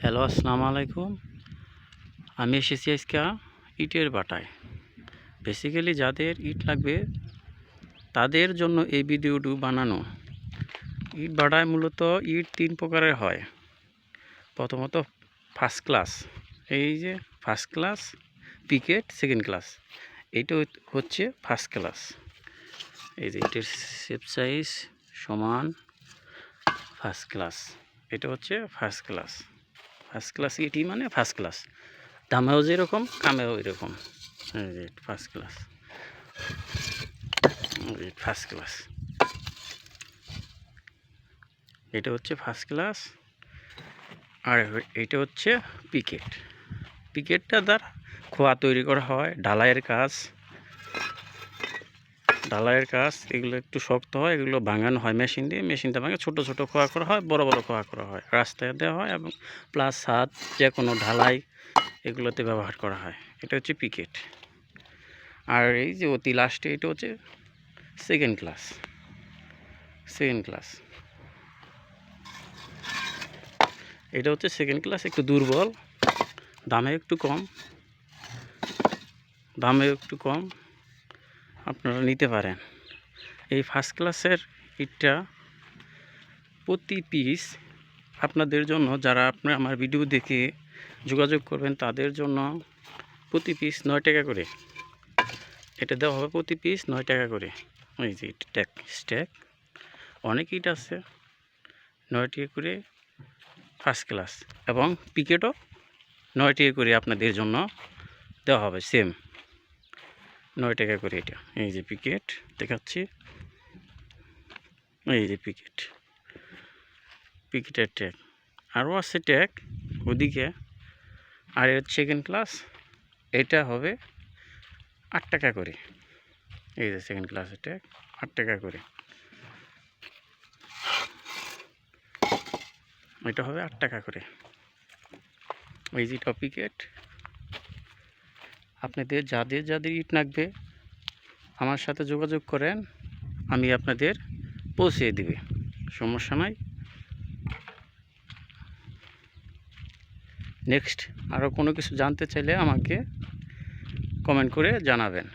Hello, আসসালামু আলাইকুম। আমি এসেছি আজকে ইটের বাটায়। বেসিক্যালি যাদের ইট লাগবে তাদের জন্য এই ভিডিওটি বানানো। ইট বাটায় মূলত ইট 3 প্রকারের হয়। প্রথমত ফার্স্ট ক্লাস, এই যে first class, picket, second class. এইটা হচ্ছে ফার্স্ট ক্লাস। এই যে ইটের শেপ সাইজ সমান ফার্স্ট ক্লাস। এটা হচ্ছে ফার্স্ট ক্লাস। ফার্স্ট ক্লাস ইটি মানে ফার্স্ট ক্লাস, দামেও যেরকম কামেও এরকম। ফার্স্ট ক্লাস, ফার্স্ট ক্লাস, এটা হচ্ছে ফার্স্ট ক্লাস। আর এইটা হচ্ছে পিকেট। পিকেটটা দ্বারা খোয়া তৈরি করা হয়, ঢালাইয়ের কাজ। এগুলো একটু শক্ত হয়, এগুলো ভাঙানো হয় মেশিন দিয়ে। মেশিনটা ভাঙে ছোটো ছোটো খোয়া করা হয়, বড় বড় খোয়া করা হয়, রাস্তায় দেওয়া হয় এবং প্লাস ছাদ, যে কোনো ঢালাই এগুলোতে ব্যবহার করা হয়। এটা হচ্ছে পিকেট। আর এই যে অতি লাস্টে এটা হচ্ছে সেকেন্ড ক্লাস। এটা হচ্ছে সেকেন্ড ক্লাস, একটু দুর্বল, দামে একটু কম, আপনারা নিতে পারেন। এই ফার্স্ট ক্লাসের ইটটা প্রতি পিস আপনাদের জন্য, যারা আপনারা আমার ভিডিও দেখে যোগাযোগ করবেন তাদের জন্য প্রতি পিস 9 টাকা করে। এটা দেওয়া হবে প্রতি পিস 9 টাকা করে। ওই যে স্ট্যাক অনেক ইট আছে, 9 টাকা করে ফার্স্ট ক্লাস, এবং পিকেটও 9 টাকা করে আপনাদের জন্য দেওয়া হবে, সেম 9 টাকা করে। এটা এই যে পিকেট দেখাচ্ছি, এই যে পিকেটের ট্যাগ আরও আছে, ট্যাগ ওদিকে। আর এর সেকেন্ড ক্লাস, এটা হবে 8 টাকা করে। এই যে সেকেন্ড ক্লাসের ট্যাগ 8 টাকা করে, এটা হবে 8 টাকা করে। এই যে পিকেট। আপনাদের যাদের ইট লাগবে আমার সাথে যোগাযোগ করেন, আমি আপনাদের পৌঁছে দিবে, সমস্যা নাই। নেক্সট আরও কোনো কিছু জানতে চাইলে আমাকে কমেন্ট করে জানাবেন।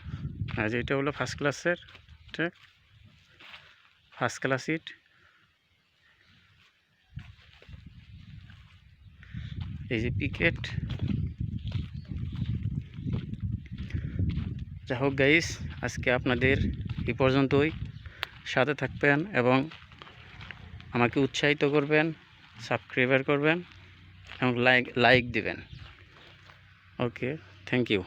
আর এটা হলো ফার্স্ট ক্লাসের ট্যাগ, ফার্স্ট ক্লাস ইট। এই যে পিকেট। যাই হোক গাইস, আজকে আপনাদের এই পর্যন্তই। সাথে থাকবেন এবং আমাকে উৎসাহিত করবেন, সাবস্ক্রাইব করবেন এবং লাইক দিবেন। ওকে, থ্যাংক ইউ।